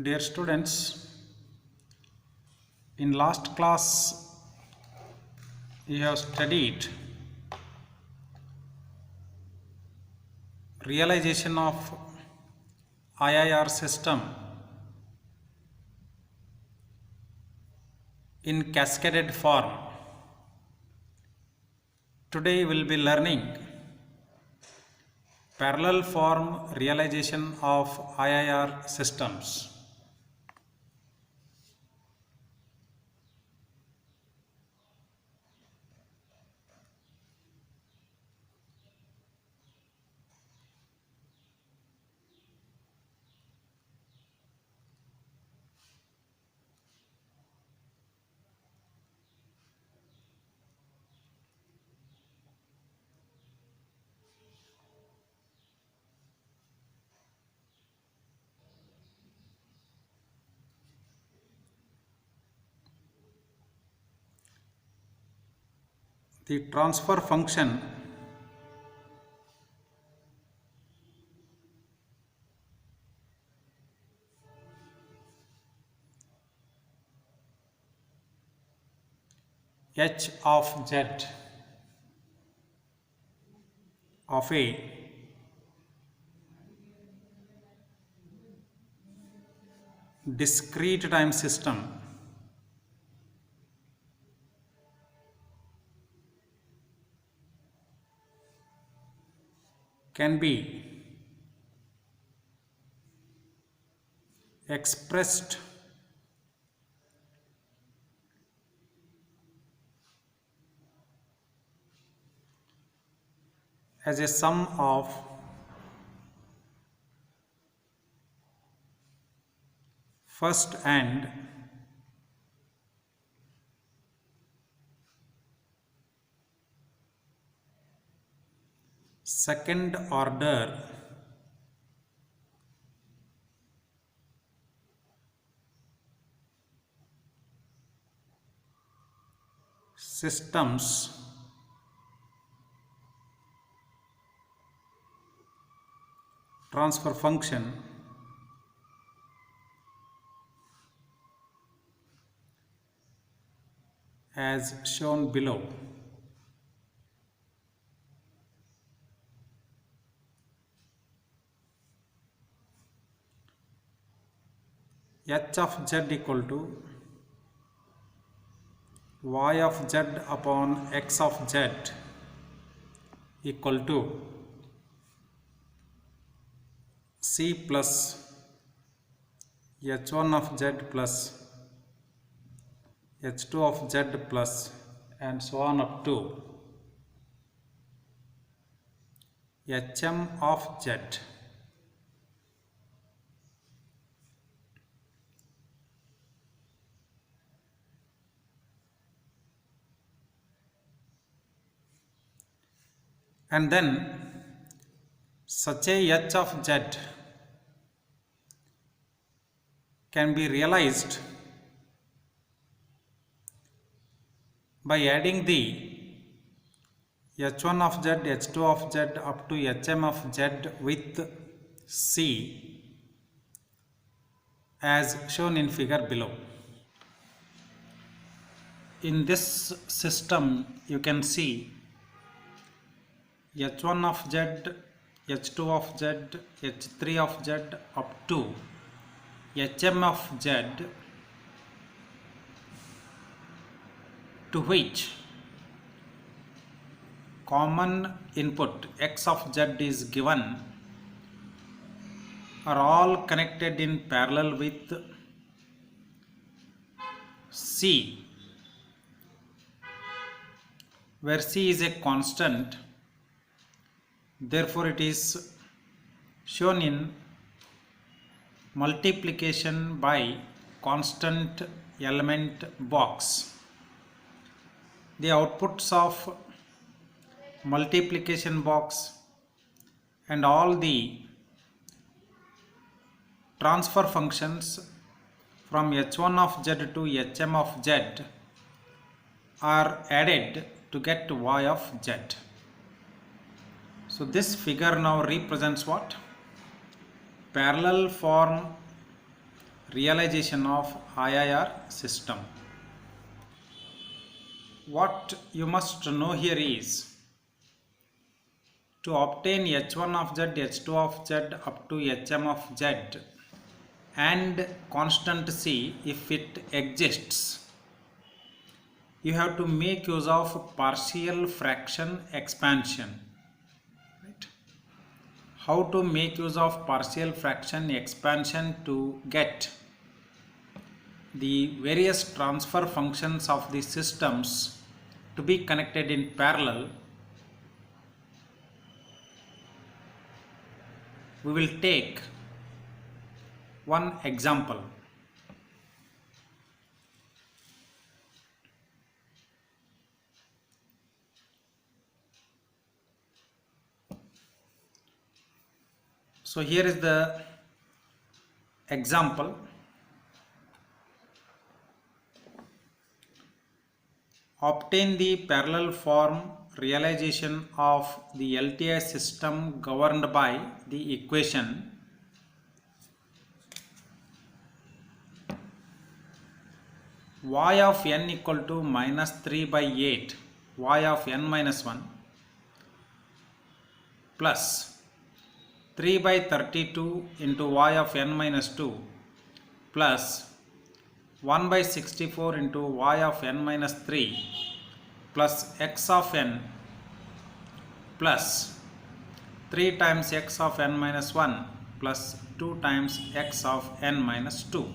Dear students, in last class you have studied realization of IIR system in cascaded form. Today we will be learning parallel form realization of IIR systems. The transfer function h of z of a discrete time system can be expressed as a sum of first and second order systems transfer function as shown below. H of z equal to y of z upon x of z equal to c plus h1 of z plus h2 of z plus and so on up to hm of z. And then such a h of z can be realized by adding the h1 of z, h2 of z up to hm of z with c as shown in figure below. In this system you can see h1 of z, h2 of z, h3 of z up to hm of z, to which common input x of z is given, are all connected in parallel with c, where c is a constant. Therefore, it is shown in multiplication by constant element box. The outputs of multiplication box and all the transfer functions from h1 of z to hm of z are added to get y of z. So this figure now represents what? Parallel form realization of IIR system. What you must know here is to obtain h1 of z, h2 of z up to hm of z and constant c if it exists, you have to make use of partial fraction expansion. Right? How to make use of partial fraction expansion to get the various transfer functions of the systems to be connected in parallel? We will take one example. So here is the example. Obtain the parallel form realization of the LTI system governed by the equation y of n equal to minus 3 by 8 y of n minus 1 plus 3 by 32 into y of n minus 2 plus 1 by 64 into y of n minus 3 plus x of n plus 3 times x of n minus 1 plus 2 times x of n minus 2.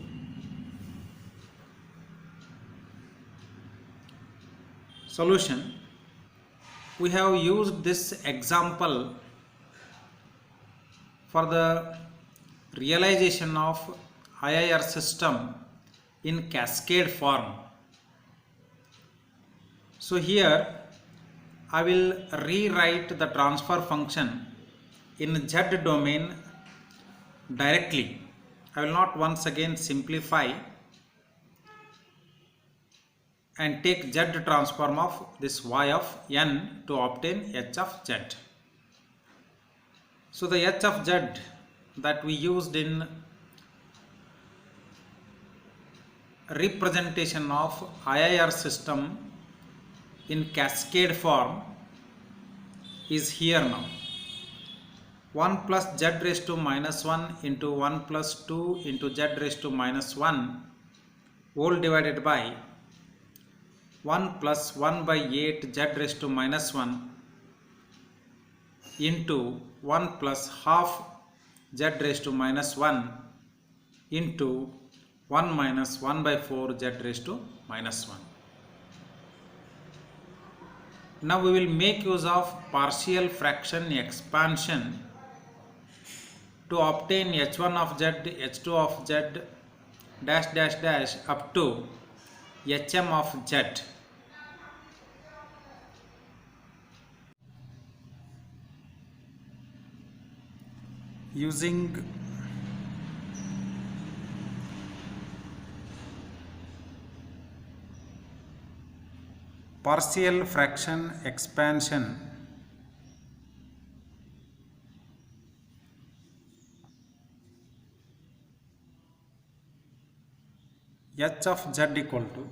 Solution. We have used this example for the realization of IIR system in cascade form. So here I will rewrite the transfer function in z domain directly. I will not once again simplify and take z transform of this y of n to obtain h of z. So the h of z that we used in representation of IIR system in cascade form is here now. 1 plus z raised to minus 1 into 1 plus 2 into z raised to minus 1 whole divided by 1 plus 1 by 8 z raised to minus 1 into 1 plus half z raised to minus 1 into 1 minus 1 by 4 z raised to minus 1. Now we will make use of partial fraction expansion to obtain h1 of z, h2 of z, dash dash dash up to hm of z. Using partial fraction expansion, h of z equal to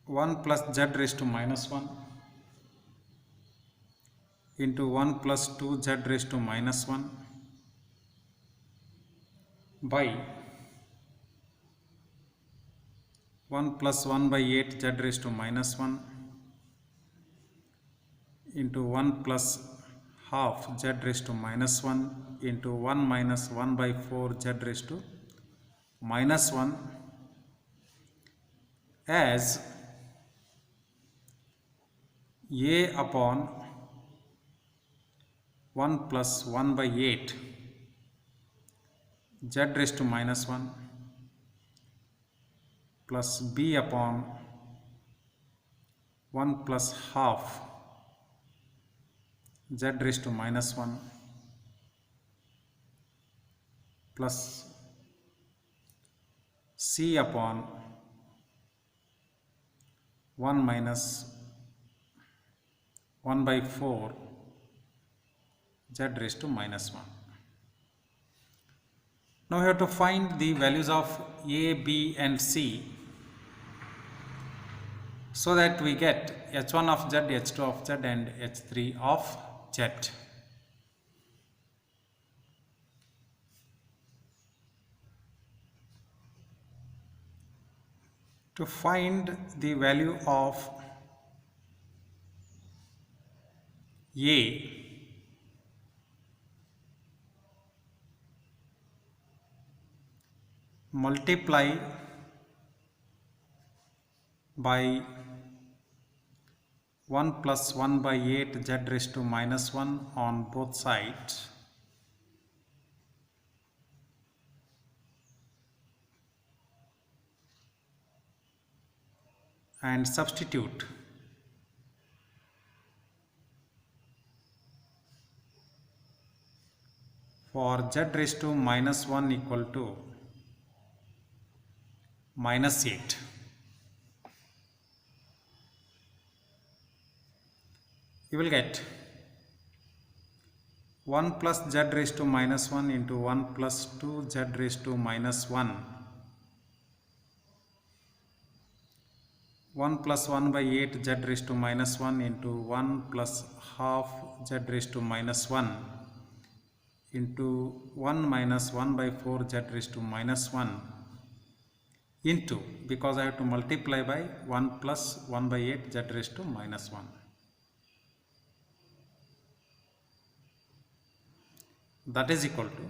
1 plus z raised to minus 1 into 1 plus 2 z raised to minus 1 by 1 plus 1 by 8 z raised to minus 1 into 1 plus half z raised to minus 1 into 1 minus 1 by 4 z raised to minus 1 as a upon 1 plus 1 by 8 z raised to minus 1 plus b upon 1 plus half z raised to minus 1 plus c upon 1 minus 1 by 4 z raised to minus 1. Now we have to find the values of A, B and C so that we get h1 of z, h2 of z and h3 of z. To find the value of A, multiply by 1 plus 1 by 8 z raised to minus 1 on both sides and substitute for z raised to minus 1 equal to minus 8. You will get 1 plus z raised to minus 1 into 1 plus 2 z raised to minus 1, 1 plus 1 by 8 z raised to minus 1 into 1 plus half z raised to minus 1 into 1 minus 1 by 4 z raised to minus 1 into, because I have to multiply by 1 plus 1 by 8 z raised to minus 1. That is equal to,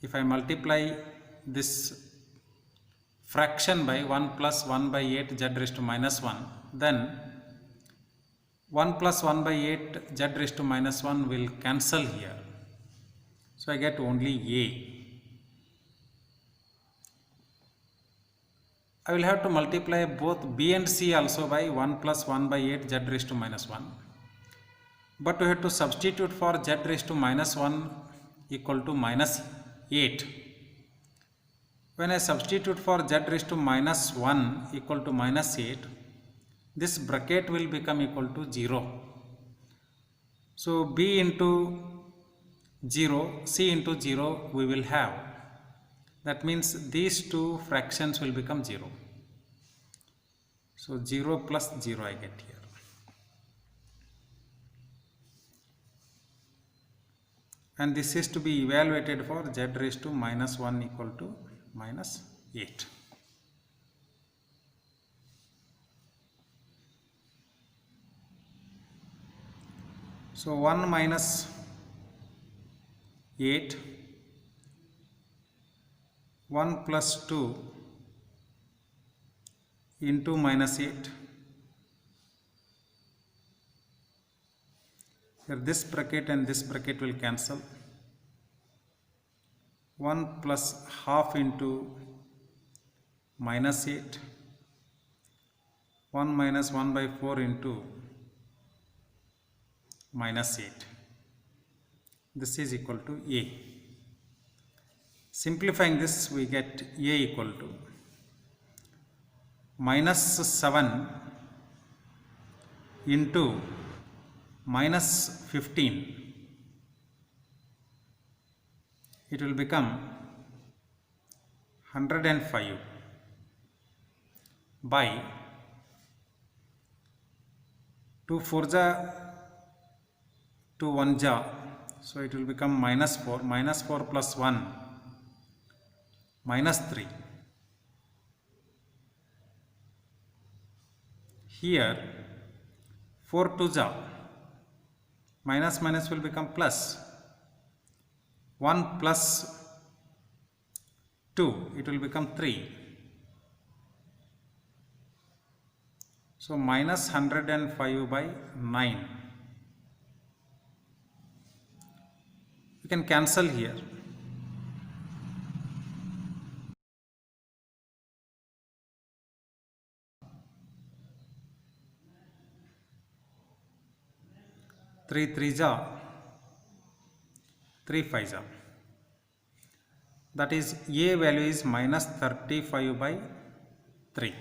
if I multiply this fraction by 1 plus 1 by 8 z raised to minus 1, then 1 plus 1 by 8 z raised to minus 1 will cancel here. So I get only A. I will have to multiply both B and C also by 1 plus 1 by 8 z raised to minus 1. But we have to substitute for z raised to minus 1 equal to minus 8. When I substitute for z raised to minus 1 equal to minus 8, this bracket will become equal to 0. So B into 0, C into 0 we will have. That means these two fractions will become 0. So 0 plus 0 I get here. And this is to be evaluated for z raised to minus 1 equal to minus 8. So 1 minus 8, 1 plus 2 into minus 8. Here this bracket and this bracket will cancel. 1 plus half into minus 8. 1 minus 1 by 4 into minus 8. This is equal to A. Simplifying this, we get A equal to minus 7 into minus 15. It will become 105 by 2 4 ja 2 1 ja, so it will become minus 4, minus 4 plus 1, minus 3. Here 4 2 ja, minus minus will become plus, 1 plus 2, it will become 3. So minus 105 by 9. You can cancel here. Three 3 ja, 3 5 ja. That is A value is minus 35 by 3.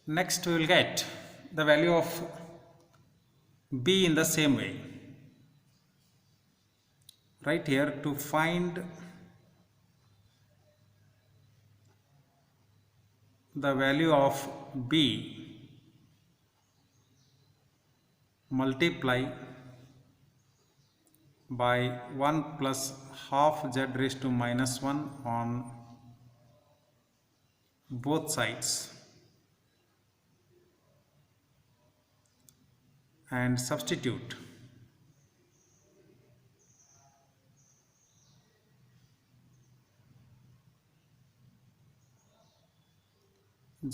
Next we will get the value of b in the same way. Right here, to find the value of b, multiply by 1 plus half z raised to minus 1 on both sides and substitute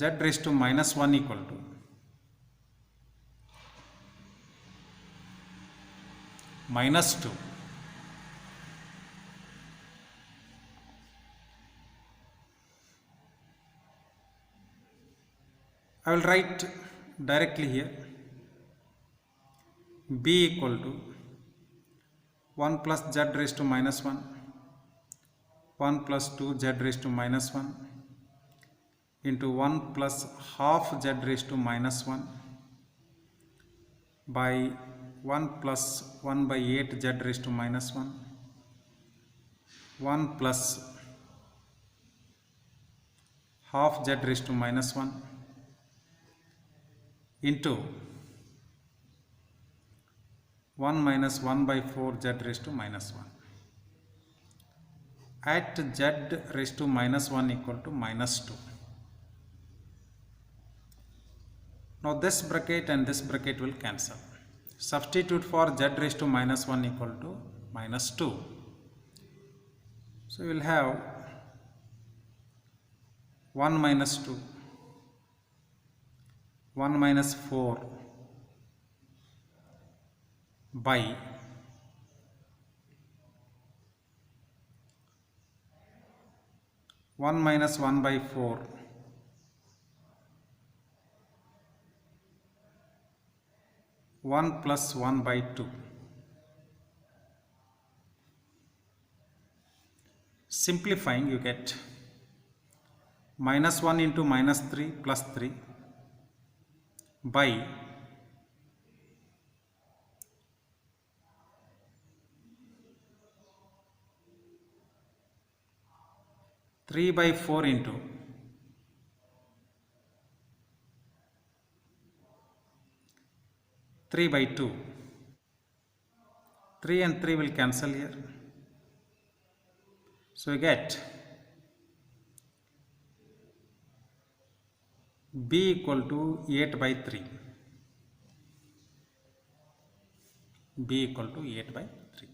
z raised to minus 1 equal to minus 2. I will write directly here b equal to 1 plus z raised to minus 1, 1 plus 2 z raised to minus 1 into 1 plus half z raised to minus 1 by 1 plus 1 by 8 z raised to minus 1, 1 plus half z raised to minus 1 into 1 minus 1 by 4 z raised to minus 1 at z raised to minus 1 equal to minus 2. Now this bracket and this bracket will cancel. Substitute for z raised to minus 1 equal to minus 2. So we will have 1 minus 2, 1 minus 4 by 1 minus 1 by 4 1 plus 1 by 2. Simplifying, you get minus 1 into minus 3 plus 3 by 3 by 4 into 3 by 2. 3 and 3 will cancel here. So we get b equal to 8 by 3. b equal to 8 by 3.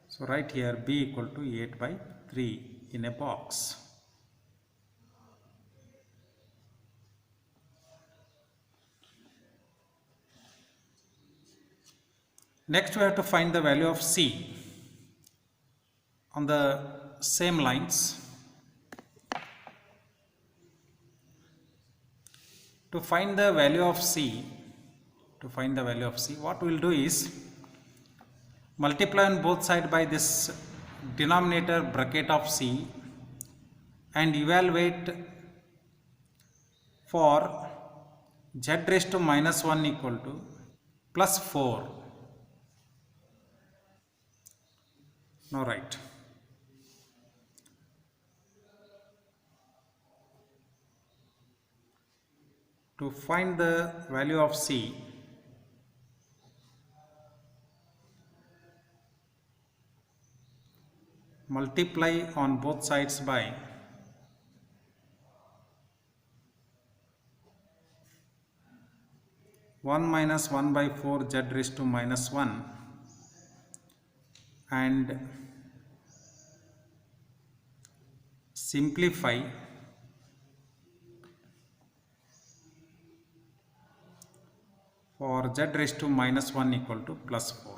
So write here b equal to 8 by 3 in a box. Next we have to find the value of c on the same lines. To find the value of c, what we will do is multiply on both sides by this denominator bracket of c and evaluate for z raised to minus 1 equal to plus 4. Now write to find the value of c, multiply on both sides by 1 minus 1 by 4 z raised to minus 1 and simplify for z raised to minus 1 equal to plus 4.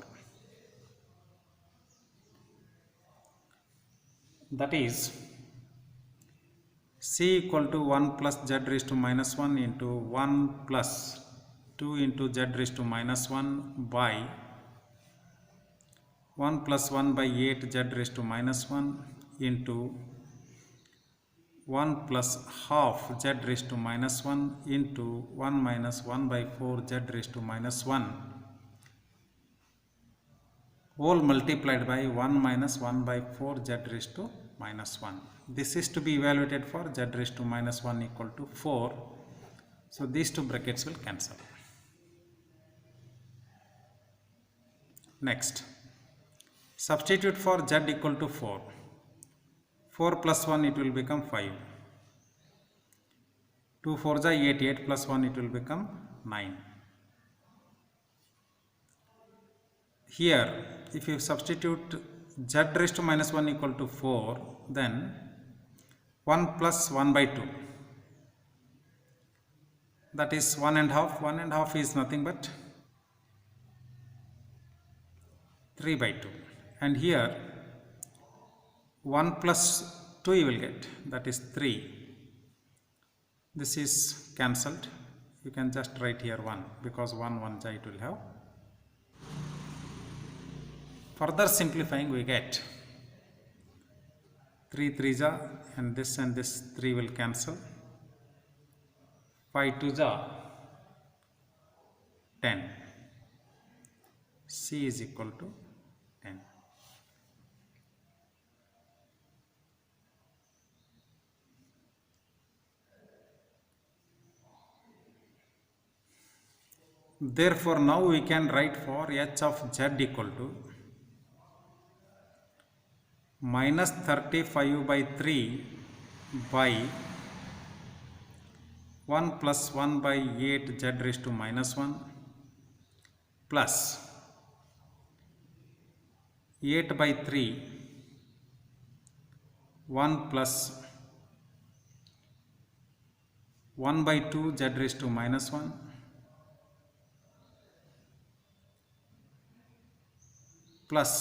That is c equal to 1 plus z raised to minus 1 into 1 plus 2 into z raised to minus 1 by 1 plus 1 by 8 z raised to minus 1 into 1 plus half z raised to minus 1 into 1 minus 1 by 4 z raised to minus 1 whole multiplied by 1 minus 1 by 4 z raised to minus 1. This is to be evaluated for z raised to minus 1 equal to 4. So these two brackets will cancel. Next, substitute for z equal to 4. 4 plus 1 it will become 5. 2 4 is 8, 8 plus 1 it will become 9. Here if you substitute z raised to minus 1 equal to 4, then 1 plus 1 by 2, that is 1 and half. 1 and half is nothing but 3 by 2, and here 1 plus 2 you will get, that is 3. This is cancelled. You can just write here 1 because 1 1 it will have. Further simplifying we get 3 3 and this 3 will cancel. 5 2 10. C is equal to 10. Therefore now we can write for h of z equal to minus 35 by 3 by 1 plus 1 by 8 z raised to minus 1 plus 8 by 3 1 plus 1 by 2 z raised to minus 1 plus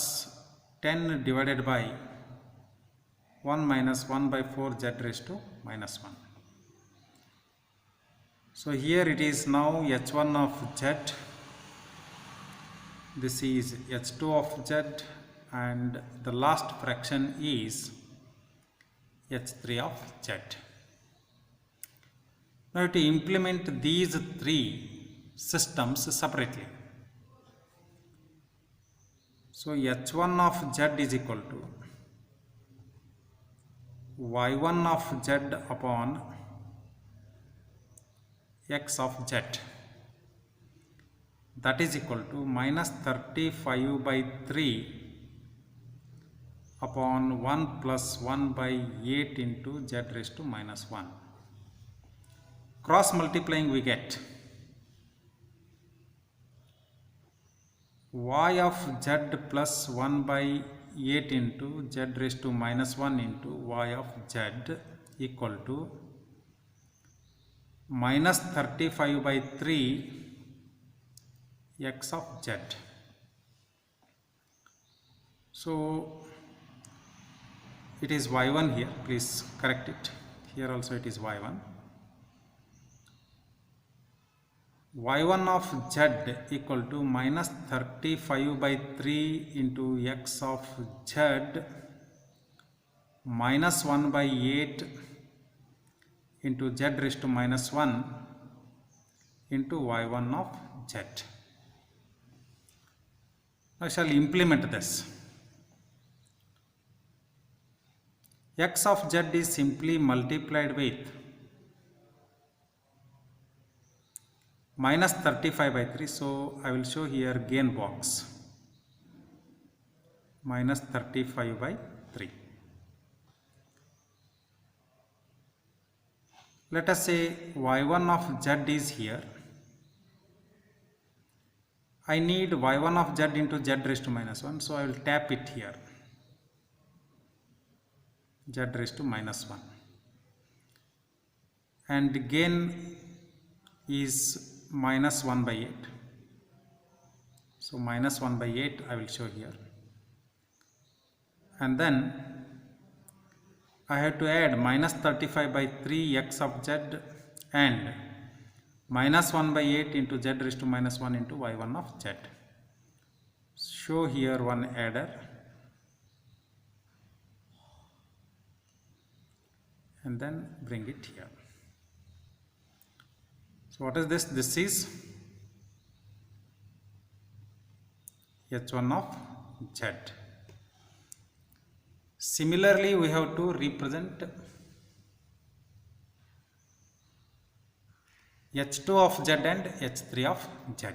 10 divided by 1 minus 1 by 4 z raised to minus 1. So here it is now h1 of z, this is h2 of z, and the last fraction is h3 of z. Now to implement these three systems separately. So h1 of z is equal to y1 of z upon x of z, that is equal to minus 35 by 3 upon 1 plus 1 by 8 into z raised to minus 1. Cross multiplying we get y of z plus 1 by 8 into z raised to minus 1 into y of z equal to minus 35 by 3 x of z. So it is y1 here, please correct it. Here also it is y1. y1 of z equal to minus 35 by 3 into x of z minus 1 by 8 into z raised to minus 1 into y1 of z. I shall implement this. X of z is simply multiplied with minus 35 by 3. So I will show here gain box, minus 35 by 3. Let us say y1 of z is here. I need y1 of z into z raised to minus 1. So I will tap it here, z raised to minus 1. And gain is minus 1 by 8. So minus 1 by 8 I will show here. And then I have to add minus 35 by 3 x of z and minus 1 by 8 into z raised to minus 1 into y1 of z. Show here one adder and then bring it here. So what is this? This is h1 of z. Similarly, we have to represent h2 of z and h3 of z.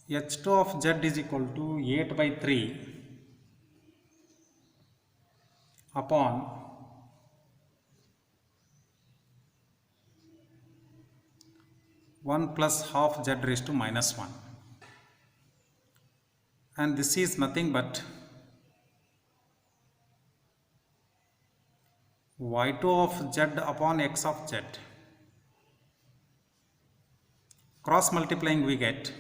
h2 of z is equal to 8 by 3 upon 1 plus half z raised to minus 1, and this is nothing but y2 of z upon x of z. Cross multiplying we get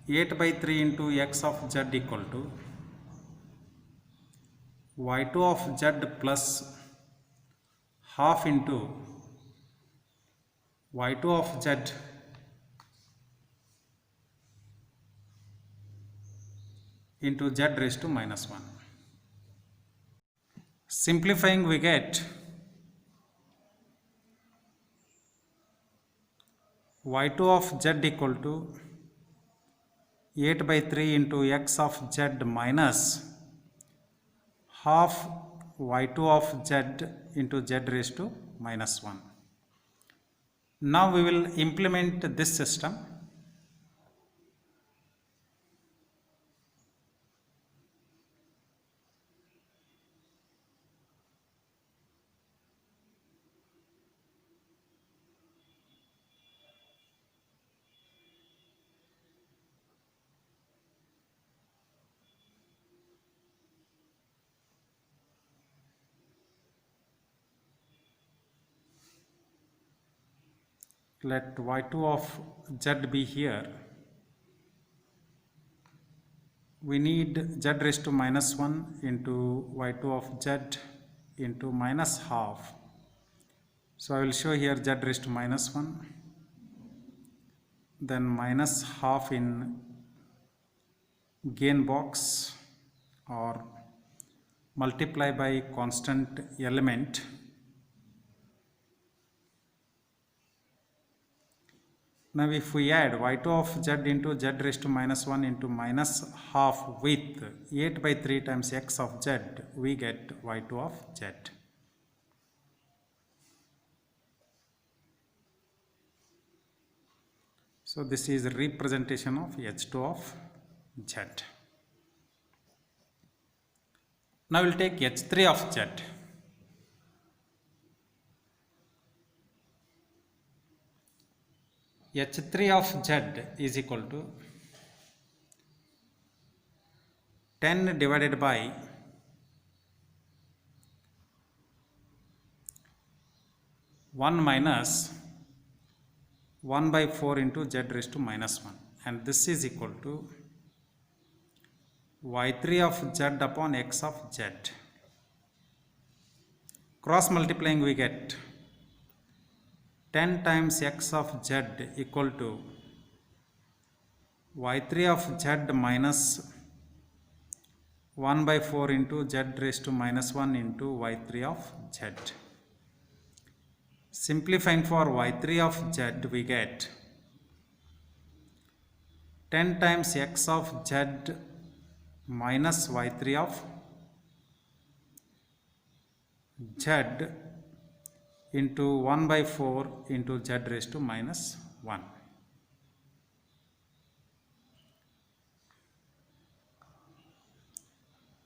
8 by 3 into x of z equal to y2 of z plus half into y2 of z into z raised to minus 1. Simplifying we get y2 of z equal to 8 by 3 into x of z minus half y2 of z into z raised to minus 1. Now we will implement this system. Let y2 of z be here. We need z raised to minus 1 into y2 of z into minus half. So I will show here z raised to minus 1, then minus half in gain box or multiply by constant element. Now if we add y2 of z into z raised to minus 1 into minus half with 8 by 3 times x of z, we get y2 of z. So this is a representation of h2 of z. Now we'll take h3 of z. h3 of z is equal to 10 divided by 1 minus 1 by 4 into z raised to minus 1, and this is equal to y3 of z upon x of z. Cross multiplying we get 10 times x of z equal to y3 of z minus 1 by 4 into z raised to minus 1 into y3 of z. Simplifying for y3 of z we get 10 times x of z minus y3 of z into 1 by 4 into z raised to minus 1.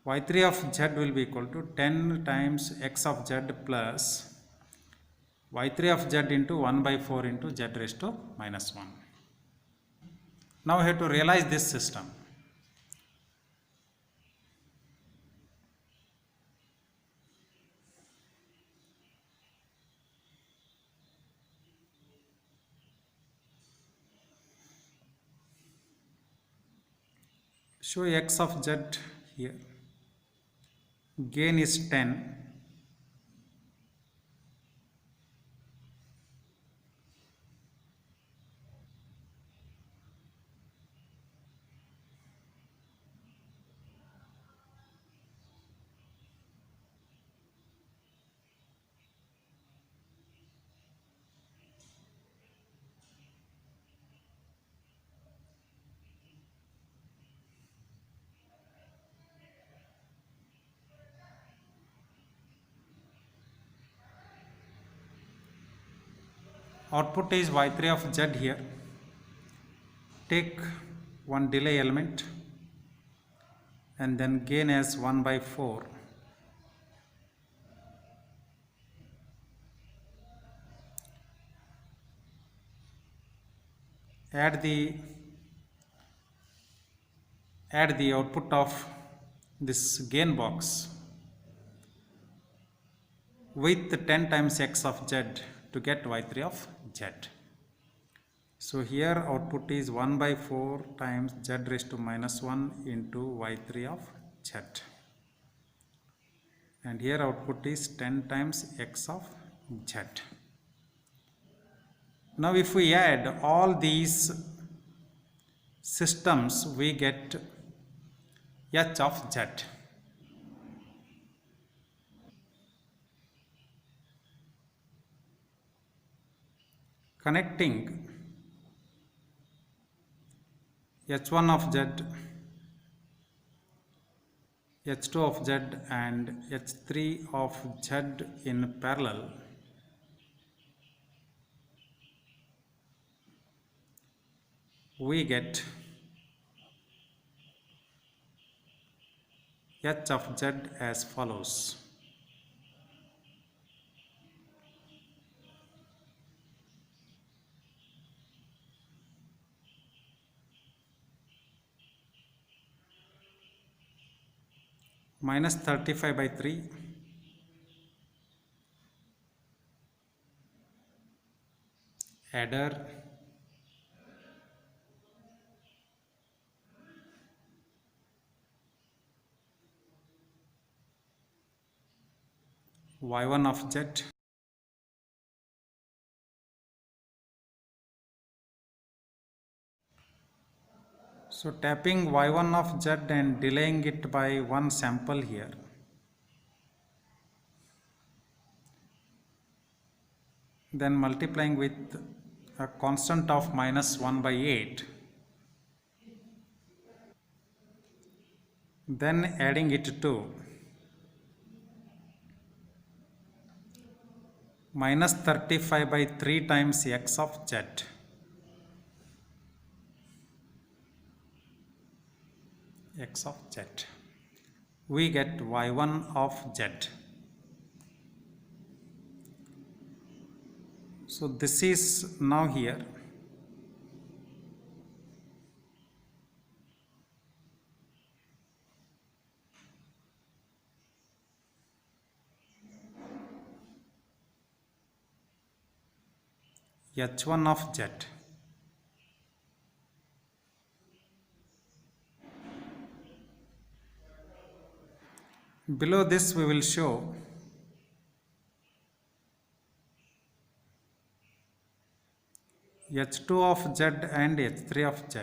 y3 of z will be equal to 10 times x of z plus y3 of z into 1 by 4 into z raised to minus 1. Now we have to realize this system. Show x of z here. Gain is 10. output is y3 of z here. Take one delay element and then gain as 1 by 4. Add the output of this gain box with 10 times x of z to get y3 of z. So here output is 1 by 4 times z raised to minus 1 into y3 of z. And here output is 10 times x of z. Now if we add all these systems, we get h of z. Connecting h1 of z, h2 of z and h3 of z in parallel, we get h of z as follows. Minus 35 by 3 adder y1 of z so tapping y1 of z and delaying it by one sample here, then multiplying with a constant of minus 1 by 8, then adding it to minus 35 by 3 times x of z. X of z. We get y1 of z. So this is now here. h1 of z. Below this we will show h2 of z and h3 of z.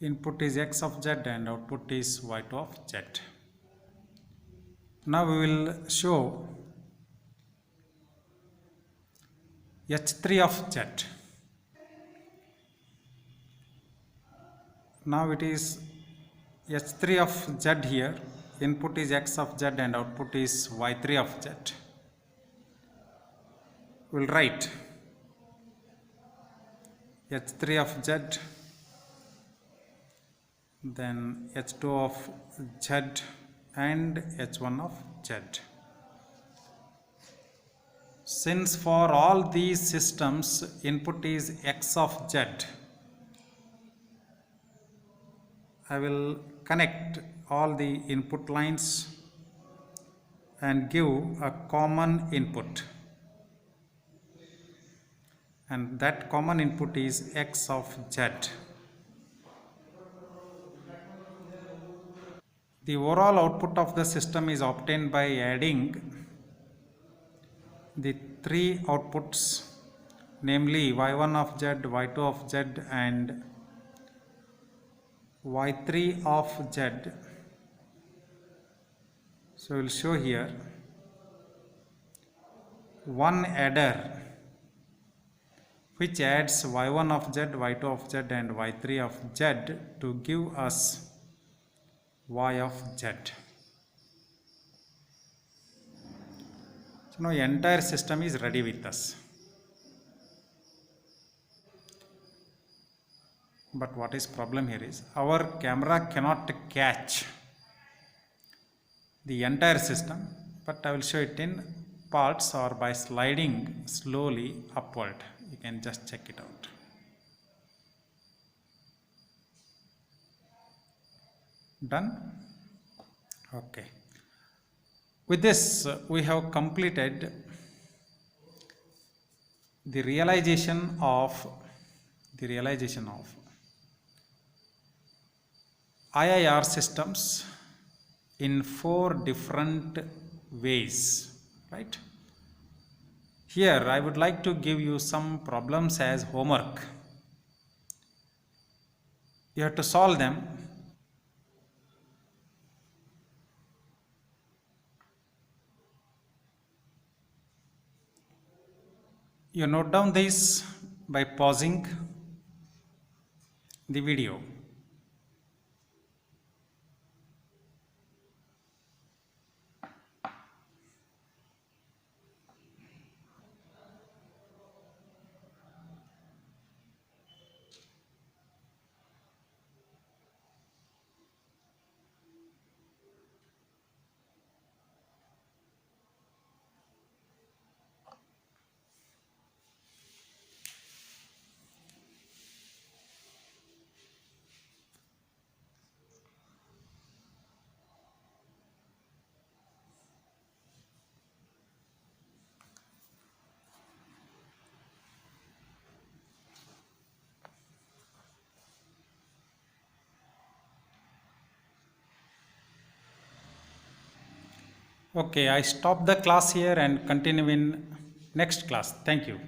Input is x of z and output is y2 of z. Now we will show h3 of z. Now it is h3 of z here. Input is x of z and output is y3 of z. We will write h3 of z, then H2 of Z and H1 of Z. Since for all these systems input is X of Z, I will connect all the input lines and give a common input, and that common input is X of Z. The overall output of the system is obtained by adding the three outputs, namely y1 of Z, y2 of Z and y3 of Z. So we will show here one adder which adds y1 of Z, y2 of Z and y3 of Z to give us y of Z. So now the entire system is ready with us. But what is problem here is our camera cannot catch the entire system, but I will show it in parts or by sliding slowly upward. You can just check it out. Done? Okay. With this, we have completed the realization of IIR systems in 4 different ways, right? Here I would like to give you some problems as homework. You have to solve them. You note down this by pausing the video. Okay, I stop the class here and continue in next class. Thank you.